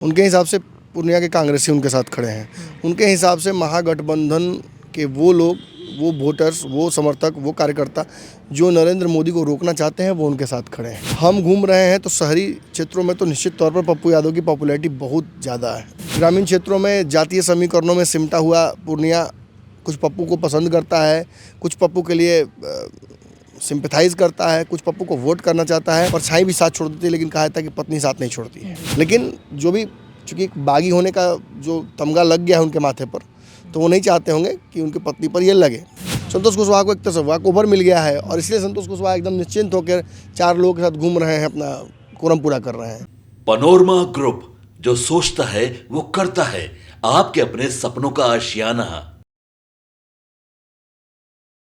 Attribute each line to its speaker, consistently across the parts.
Speaker 1: उनके हिसाब से पूर्णिया के कांग्रेसी उनके साथ खड़े हैं। उनके हिसाब से महागठबंधन के वो लोग, वो वोटर्स, वो समर्थक, वो कार्यकर्ता जो नरेंद्र मोदी को रोकना चाहते हैं वो उनके साथ खड़े हैं। हम घूम रहे हैं तो शहरी क्षेत्रों में तो निश्चित तौर पर पप्पू यादव की पॉपुलैरिटी बहुत ज़्यादा है। ग्रामीण क्षेत्रों में जातीय समीकरणों में सिमटा हुआ पूर्णिया कुछ पप्पू को पसंद करता है, कुछ पप्पू के लिए सिंपैथाइज करता है, कुछ पप्पू को वोट करना चाहता है। परछाई भी साथ छोड़ देती है, लेकिन कहा था कि पत्नी साथ नहीं छोड़ती है। लेकिन जो भी चूँकि बागी होने का जो तमगा लग गया है उनके माथे पर, तो वो नहीं चाहते होंगे कि उनकी पत्नी पर ये लगे। संतोष कुशवाहा को एक तरह से वॉकओवर मिल गया है और इसलिए संतोष कुशवाहा एकदम निश्चिंत होकर 4 लोगों के साथ घूम रहे हैं, अपना कोरम पूरा कर रहे हैं।
Speaker 2: पनोरमा ग्रुप, जो सोचता है वो करता है। आपके अपने सपनों का आशियाना।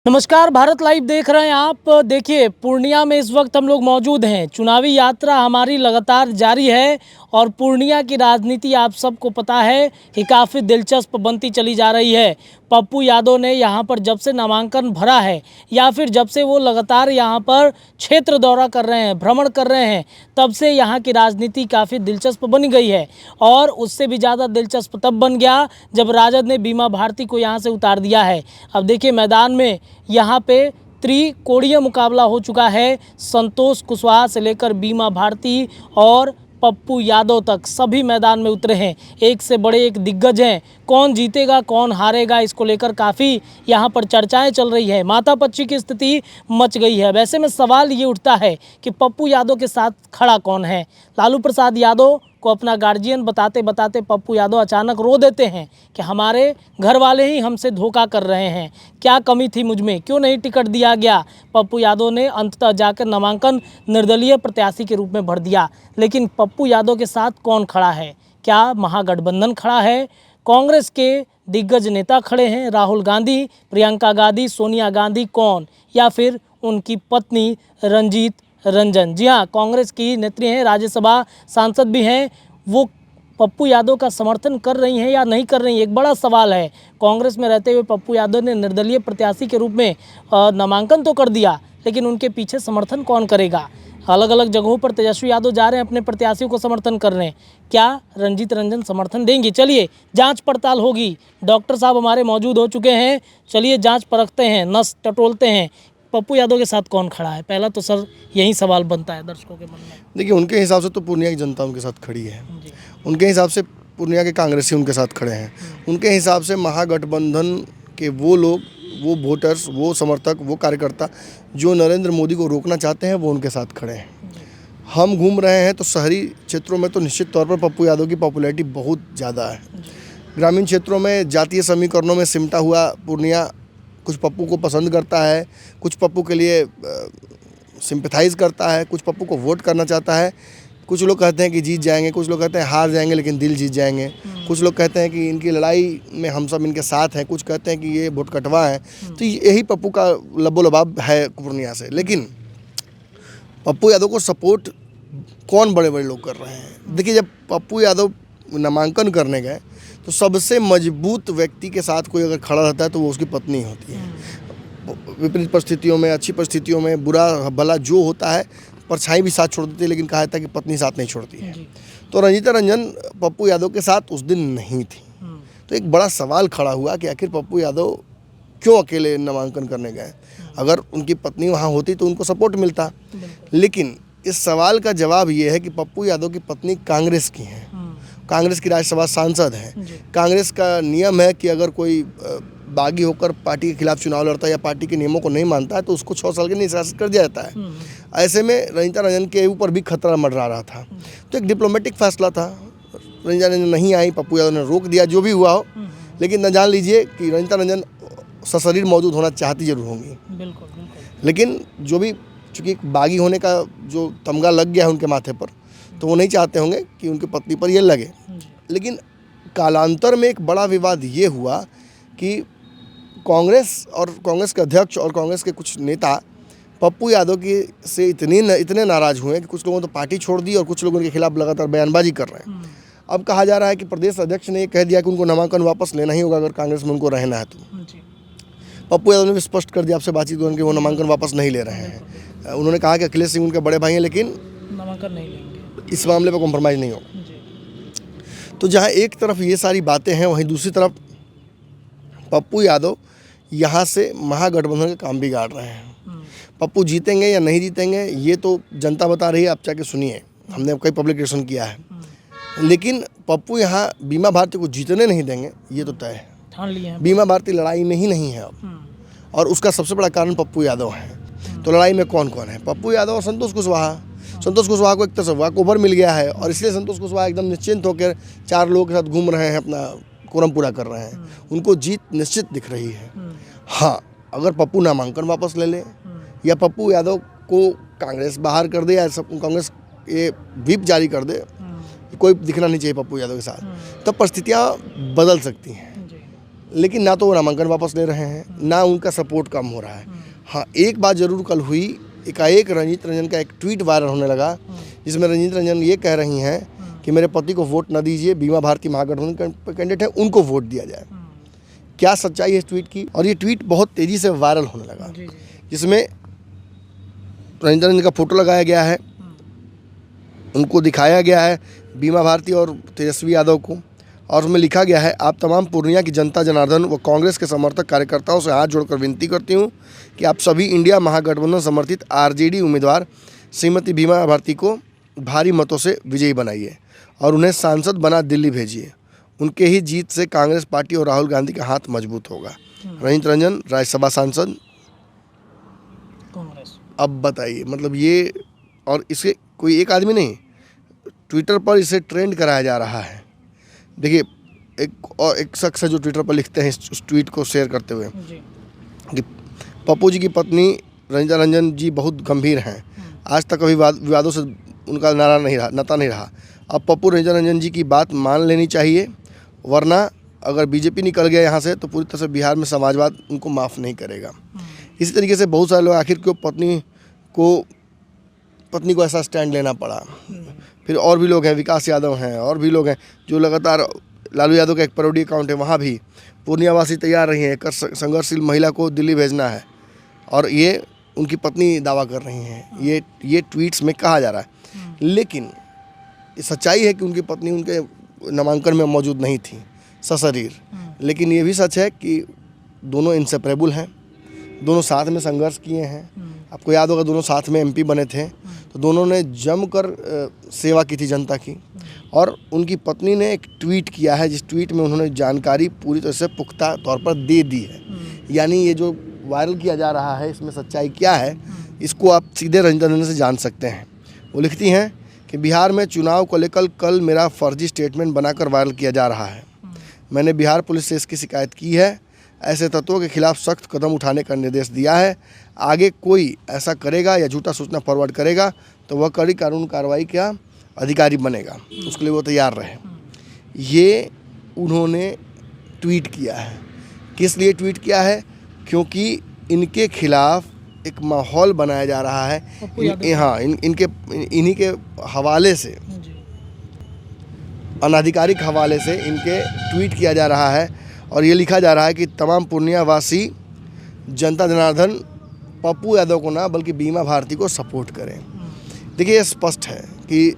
Speaker 3: नमस्कार, भारत लाइव देख रहे हैं आप। देखिए, पूर्णिया में इस वक्त हम लोग मौजूद हैं। चुनावी यात्रा हमारी लगातार जारी है और पूर्णिया की राजनीति आप सबको पता है कि काफ़ी दिलचस्प बनती चली जा रही है। पप्पू यादव ने यहाँ पर जब से नामांकन भरा है या फिर जब से वो लगातार यहाँ पर क्षेत्र दौरा कर रहे हैं, भ्रमण कर रहे हैं, तब से यहाँ की राजनीति काफ़ी दिलचस्प बन गई है। और उससे भी ज़्यादा दिलचस्प तब बन गया जब राजद ने बीमा भारती को यहाँ से उतार दिया है। अब देखिए, मैदान में यहाँ पे त्रिकोणीय मुकाबला हो चुका है। संतोष कुशवाहा से लेकर बीमा भारती और पप्पू यादव तक सभी मैदान में उतरे हैं। एक से बड़े एक दिग्गज हैं। कौन जीतेगा कौन हारेगा, इसको लेकर काफ़ी यहाँ पर चर्चाएं चल रही है। माथापच्ची की स्थिति मच गई है। वैसे में सवाल ये उठता है कि पप्पू यादव के साथ खड़ा कौन है। लालू प्रसाद यादव को अपना गार्जियन बताते बताते पप्पू यादव अचानक रो देते हैं कि हमारे घर वाले ही हमसे धोखा कर रहे हैं। क्या कमी थी मुझ में, क्यों नहीं टिकट दिया गया। पप्पू यादव ने अंततः जाकर नामांकन निर्दलीय प्रत्याशी के रूप में भर दिया। लेकिन पप्पू यादव के साथ कौन खड़ा है? क्या महागठबंधन खड़ा है? कांग्रेस के दिग्गज नेता खड़े हैं, राहुल गांधी, प्रियंका गांधी, सोनिया गांधी, कौन, या फिर उनकी पत्नी रंजीत रंजन। जी हाँ, कांग्रेस की नेत्री हैं, राज्यसभा सांसद भी हैं। वो पप्पू यादव का समर्थन कर रही हैं या नहीं कर रही हैं, एक बड़ा सवाल है। कांग्रेस में रहते हुए पप्पू यादव ने निर्दलीय प्रत्याशी के रूप में नामांकन तो कर दिया, लेकिन उनके पीछे समर्थन कौन करेगा। अलग अलग जगहों पर तेजस्वी यादव जा रहे हैं, अपने प्रत्याशियों को समर्थन कर रहे हैं। क्या रंजीत रंजन समर्थन देंगी? चलिए जांच पड़ताल होगी। डॉक्टर साहब हमारे मौजूद हो चुके हैं। चलिए जांच परखते हैं, नस टटोलते हैं। पप्पू यादव के साथ कौन खड़ा है? पहला तो सर यही सवाल बनता है दर्शकों के मन में।
Speaker 1: देखिए, उनके हिसाब से तो पूर्णिया की जनता उनके साथ खड़ी है। उनके हिसाब से पूर्णिया के कांग्रेसी उनके साथ खड़े हैं। उनके हिसाब से महागठबंधन के वो लोग, वो वोटर्स, वो समर्थक, वो कार्यकर्ता जो नरेंद्र मोदी को रोकना चाहते हैं वो उनके साथ खड़े हैं। हम घूम रहे हैं तो शहरी क्षेत्रों में तो निश्चित तौर पर पप्पू यादव की पॉपुलैरिटी बहुत ज़्यादा है। ग्रामीण क्षेत्रों में जातीय समीकरणों में सिमटा हुआ पूर्णिया कुछ पप्पू को पसंद करता है, कुछ पप्पू के लिए सिंपैथाइज करता है, कुछ पप्पू को वोट करना चाहता है। कुछ लोग कहते हैं कि जीत जाएंगे, कुछ लोग कहते हैं हार जाएंगे लेकिन दिल जीत जाएंगे। कुछ लोग कहते हैं कि इनकी लड़ाई में हम सब इनके साथ हैं, कुछ कहते हैं कि ये वोट कटवा है। तो यही पप्पू का लबो लबाब है पूर्णिया से। लेकिन पप्पू यादव को सपोर्ट कौन बड़े बड़े लोग कर रहे हैं? देखिए, जब पप्पू यादव नामांकन करने गए तो सबसे मजबूत व्यक्ति के साथ कोई अगर खड़ा रहता है तो वो उसकी पत्नी होती है। विपरीत परिस्थितियों में, अच्छी परिस्थितियों में, बुरा भला जो होता है, परछाई भी साथ छोड़ देती है, लेकिन कहा था कि पत्नी साथ नहीं छोड़ती है। तो रंजीता रंजन पप्पू यादव के साथ उस दिन नहीं थी। तो एक बड़ा सवाल खड़ा हुआ कि आखिर पप्पू यादव क्यों अकेले नामांकन करने गए। अगर उनकी पत्नी वहाँ होती तो उनको सपोर्ट मिलता। लेकिन इस सवाल का जवाब ये है कि पप्पू यादव की पत्नी कांग्रेस की हैं, कांग्रेस की राज्यसभा सांसद हैं। कांग्रेस का नियम है कि अगर कोई बागी होकर पार्टी के खिलाफ चुनाव लड़ता है या पार्टी के नियमों को नहीं मानता है तो उसको 6 साल के लिए निष्कासित कर दिया जाता है। ऐसे में रंजीता रंजन के ऊपर भी खतरा मंडरा रहा था। तो एक डिप्लोमेटिक फैसला था। रंजीता रंजन नहीं आई, पप्पू यादव ने रोक दिया, जो भी हुआ हो। लेकिन न जान लीजिए कि रंजीता रंजन सशरीर मौजूद होना चाहती जरूर होंगी। बिल्कुल। लेकिन जो भी चूँकि बागी होने का जो तमगा लग गया है उनके माथे पर, तो वो नहीं चाहते होंगे कि उनकी पत्नी पर ये लगे। लेकिन कालांतर में एक बड़ा विवाद ये हुआ कि कांग्रेस और कांग्रेस के अध्यक्ष और कांग्रेस के कुछ नेता पप्पू यादव की से इतने नाराज़ हुए कि कुछ लोगों ने तो पार्टी छोड़ दी और कुछ लोग उनके खिलाफ लगातार बयानबाजी कर रहे हैं। अब कहा जा रहा है कि प्रदेश अध्यक्ष ने ये कह दिया कि उनको नामांकन वापस लेना ही होगा अगर कांग्रेस में उनको रहना है तो। पप्पू यादव ने भी स्पष्ट कर दिया आपसे बातचीत करके, वो नामांकन वापस नहीं ले रहे हैं। उन्होंने कहा कि अखिलेश सिंह उनके बड़े भाई हैं, लेकिन
Speaker 3: नामांकन नहीं लेंगे,
Speaker 1: इस मामले पर कॉम्प्रोमाइज़ नहीं होगा। तो जहाँ एक तरफ ये सारी बातें हैं, वहीं दूसरी तरफ पप्पू यादव यहाँ से महागठबंधन का काम बिगाड़ रहे हैं। पप्पू जीतेंगे या नहीं जीतेंगे ये तो जनता बता रही है, आप जाके सुनिए, हमने कई पब्लिकेशन किया है। लेकिन पप्पू यहाँ बीमा भारती को जीतने नहीं देंगे, ये तो तय है,
Speaker 3: ठान लिए हैं।
Speaker 1: बीमा भारती लड़ाई में ही नहीं है अब, और उसका सबसे बड़ा कारण पप्पू यादव है। तो लड़ाई में कौन कौन है? पप्पू यादव और संतोष कुशवाहा। संतोष कुशवाहा को एक तरह से वॉकओवर मिल गया है, और इसलिए संतोष कुशवाहा एकदम निश्चिंत होकर 4 लोगों के साथ घूम रहे हैं, अपना कोरम पूरा कर रहे हैं। उनको जीत निश्चित दिख रही है। हाँ, अगर पप्पू नामांकन वापस ले ले या पप्पू यादव को कांग्रेस बाहर कर दे या सब कांग्रेस ये व्हिप जारी कर दे, कोई दिखना नहीं चाहिए पप्पू यादव के साथ, तब परिस्थितियाँ बदल सकती हैं। लेकिन ना तो वो नामांकन वापस ले रहे हैं, ना उनका सपोर्ट कम हो रहा है। हाँ, एक बात ज़रूर कल हुई, एकाएक रंजीत रंजन का एक ट्वीट वायरल होने लगा, जिसमें रंजीत रंजन ये कह रही हैं कि मेरे पति को वोट न दीजिए, बीमा भारती महागठबंधन कैंडिडेट है, उनको वोट दिया जाए। क्या सच्चाई है इस ट्वीट की? और ये ट्वीट बहुत तेज़ी से वायरल होने लगा, जिसमें रंजीत रंजन का फोटो लगाया गया है, उनको दिखाया गया है बीमा भारती और तेजस्वी यादव को, और उसमें लिखा गया है, आप तमाम पूर्णिया की जनता जनार्दन व कांग्रेस के समर्थक कार्यकर्ताओं से हाथ जोड़कर विनती करती हूं कि आप सभी इंडिया महागठबंधन समर्थित आरजेडी उम्मीदवार श्रीमती बीमा भारती को भारी मतों से विजयी बनाइए और उन्हें सांसद बना दिल्ली भेजिए। उनके ही जीत से कांग्रेस पार्टी और राहुल गांधी का हाथ मजबूत होगा। रंजीत रंजन, राज्यसभा सांसद,
Speaker 3: कांग्रेस।
Speaker 1: अब बताइए, मतलब ये, और इसे कोई एक आदमी नहीं, ट्विटर पर इसे ट्रेंड कराया जा रहा है। देखिए, एक शख्स है जो ट्विटर पर लिखते हैं उस ट्वीट को शेयर करते हुए कि पप्पू जी की पत्नी रंजीता रंजन जी बहुत गंभीर हैं, आज तक कभी विवादों से उनका नाता नहीं रहा। अब पप्पू रंजीता रंजन जी की बात मान लेनी चाहिए, वरना अगर बीजेपी निकल गया यहाँ से तो पूरी तरह से बिहार में समाजवाद उनको माफ़ नहीं करेगा। इसी तरीके से बहुत सारे लोग आखिर क्यों पत्नी को ऐसा स्टैंड लेना पड़ा। फिर और भी लोग हैं, विकास यादव हैं, और भी लोग हैं जो लगातार, लालू यादव का एक पैरोडी अकाउंट है, वहाँ भी पूर्णियावासी तैयार रही हैं, एक संघर्षशील महिला को दिल्ली भेजना है, और ये उनकी पत्नी दावा कर रही हैं। ये ट्वीट्स में कहा जा रहा है। लेकिन ये सच्चाई है कि उनकी पत्नी उनके नामांकन में मौजूद नहीं थी सशरीर। लेकिन ये भी सच है कि दोनों इंसेपरेबल हैं, दोनों साथ में संघर्ष किए हैं। आपको याद होगा, दोनों साथ में एमपी बने थे, तो दोनों ने जमकर सेवा की थी जनता की। और उनकी पत्नी ने एक ट्वीट किया है, जिस ट्वीट में उन्होंने जानकारी पूरी तरह से पुख्ता तौर पर दे दी है। यानी ये जो वायरल किया जा रहा है, इसमें सच्चाई क्या है, इसको आप सीधे रंजीता रंजन से जान सकते हैं। वो लिखती हैं कि बिहार में चुनाव को लेकर कल मेरा फर्जी स्टेटमेंट बनाकर वायरल किया जा रहा है। मैंने बिहार पुलिस से इसकी शिकायत की है, ऐसे तत्वों के खिलाफ सख्त कदम उठाने का निर्देश दिया है। आगे कोई ऐसा करेगा या झूठा सूचना फॉरवर्ड करेगा तो वह कड़ी कानून कार्रवाई का अधिकारी बनेगा, उसके लिए वो तैयार रहे। ये उन्होंने ट्वीट किया है। किस लिए ट्वीट किया है? क्योंकि इनके खिलाफ एक माहौल बनाया जा रहा है। इन्हीं के हवाले से, अनाधिकारिक हवाले से इनके ट्वीट किया जा रहा है, और ये लिखा जा रहा है कि तमाम पूर्णियावासी जनता जनार्दन पप्पू यादव को ना बल्कि बीमा भारती को सपोर्ट करें। देखिए, ये स्पष्ट है कि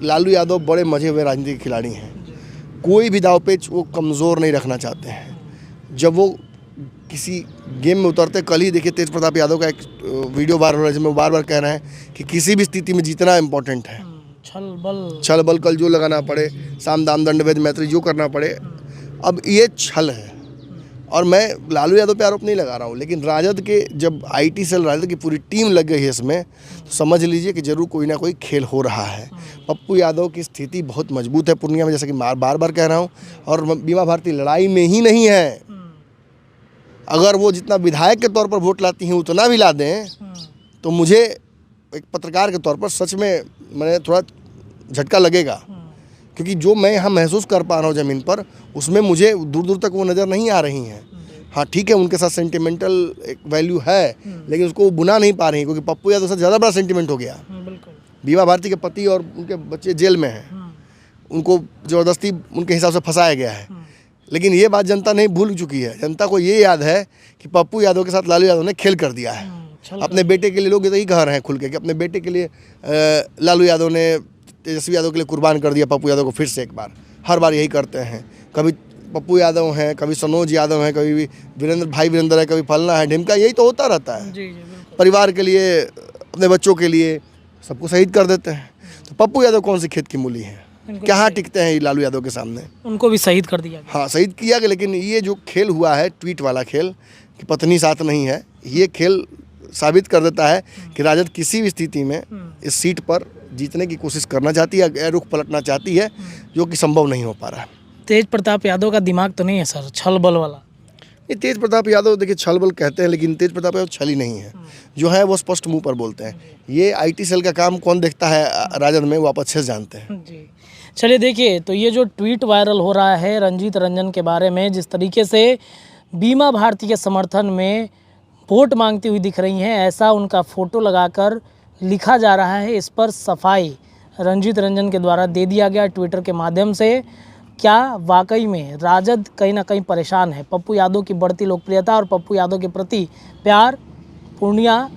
Speaker 1: लालू यादव बड़े मजे हुए राजनीतिक खिलाड़ी हैं। कोई भी दावपेच वो कमज़ोर नहीं रखना चाहते हैं। जब वो किसी गेम में उतरते, कल ही देखिए तेज प्रताप यादव का एक वीडियो वायरल हो रहा है, जिसमें वो बार बार कह रहे हैं कि किसी भी स्थिति में जीतना इम्पोर्टेंट है। छल बल कल जो लगाना पड़े, साम दाम दंड भेद मैत्री जो करना पड़े। अब ये छल है, और मैं लालू यादव पे आरोप नहीं लगा रहा हूँ, लेकिन राजद के जब आईटी सेल, राजद की पूरी टीम लग गई है इसमें, तो समझ लीजिए कि जरूर कोई ना कोई खेल हो रहा है। पप्पू यादव की स्थिति बहुत मजबूत है पूर्णिया में, जैसा कि बार बार कह रहा हूँ, और बीमा भारती लड़ाई में ही नहीं है। अगर वो जितना विधायक के तौर पर वोट लाती हैं उतना भी ला दें, तो मुझे एक पत्रकार के तौर पर सच में मैंने थोड़ा झटका लगेगा, क्योंकि जो मैं यहाँ महसूस कर पा रहा हूँ ज़मीन पर, उसमें मुझे दूर दूर तक वो नज़र नहीं आ रही हैं। हाँ ठीक है, उनके साथ सेंटिमेंटल एक वैल्यू है, लेकिन उसको वो बुना नहीं पा रही, क्योंकि पप्पू यादव से ज़्यादा बड़ा सेंटिमेंट हो गया। बीमा भारती के पति और उनके बच्चे जेल में हैं, उनको ज़बरदस्ती उनके हिसाब से फंसाया गया है। लेकिन ये बात जनता नहीं भूल चुकी है। जनता को ये याद है कि पप्पू यादव के साथ लालू यादव ने खेल कर दिया है। अपने बेटे के लिए लोग यही कह रहे हैं खुल के कि अपने बेटे के लिए लालू यादव ने तेजस्वी यादव के लिए कुर्बान कर दिया पप्पू यादव को फिर से एक बार। हर बार यही करते हैं। कभी पप्पू यादव हैं, कभी सनोज यादव हैं, कभी वीरेंद्र है, कभी फलना है, ढिमका, यही तो होता रहता है।
Speaker 3: जी बिल्कुल।
Speaker 1: परिवार के लिए, अपने बच्चों के लिए सबको शहीद कर देते हैं। तो पप्पू यादव कौन सी खेत की मूली है? कहाँ टिकते हैं ये लालू यादव के सामने?
Speaker 3: उनको भी शहीद कर दिया गया।
Speaker 1: हाँ, शहीद किया गया, लेकिन ये जो खेल हुआ है, ट्वीट वाला खेल कि पत्नी साथ नहीं है, ये खेल साबित कर देता है कि राजद किसी भी स्थिति में इस सीट पर जीतने की कोशिश करना चाहती है, रुख पलटना चाहती है, जो कि संभव नहीं हो पा रहा है।
Speaker 3: तेज प्रताप यादव का दिमाग तो नहीं है सर, छल बल वाला?
Speaker 1: ये तेज प्रताप यादव, देखिए, छल बल कहते हैं, लेकिन तेज प्रताप यादव छल ही नहीं है। जो है वो स्पष्ट मुंह पर बोलते हैं। ये IT सेल का काम कौन देखता है राजद में, वो आप अच्छे से जानते हैं।
Speaker 3: जी चलिए, देखिए तो ये जो ट्वीट वायरल हो रहा है रंजीत रंजन के बारे में, जिस तरीके से बीमा भारती के समर्थन में वोट मांगती हुई दिख रही हैं, ऐसा उनका फ़ोटो लगाकर लिखा जा रहा है, इस पर सफाई रंजीत रंजन के द्वारा दे दिया गया ट्विटर के माध्यम से। क्या वाकई में राजद कहीं ना कहीं परेशान है? पप्पू यादव की बढ़ती लोकप्रियता और पप्पू यादव के प्रति प्यार, पूर्णिया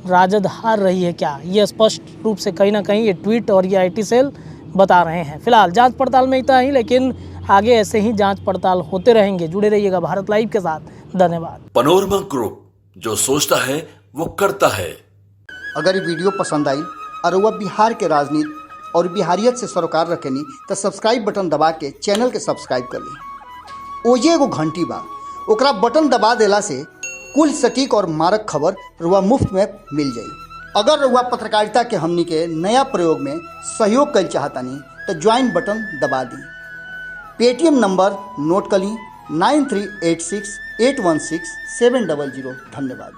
Speaker 3: राजद हार रही है क्या? ये स्पष्ट रूप से कहीं ना कहीं ये ट्वीट और ये IT सेल बता रहे हैं। फिलहाल जांच पड़ताल में इतना ही, लेकिन आगे ऐसे ही जांच पड़ताल होते रहेंगे। जुड़े रहिएगा भारत लाइव के साथ। धन्यवाद।
Speaker 2: पनोरमा ग्रुप, जो सोचता है वो करता है।
Speaker 4: अगर ये वीडियो पसंद आई और वह बिहार के राजनीति और बिहारियत से सरोकार रखेनी तो सब्सक्राइब बटन दबा के चैनल के सब्सक्राइब कर ली। ओजे एगो घंटी बा, ओकरा बटन दबा देला से कुल सटीक और मारक खबर रुआ मुफ्त में मिल जाई। अगर रुआ पत्रकारिता के हमनी के नया प्रयोग में सहयोग कर चाहतानी तो ज्वाइन बटन दबा दी। पेटीएम नंबर नोट कर ली 9386816700। धन्यवाद।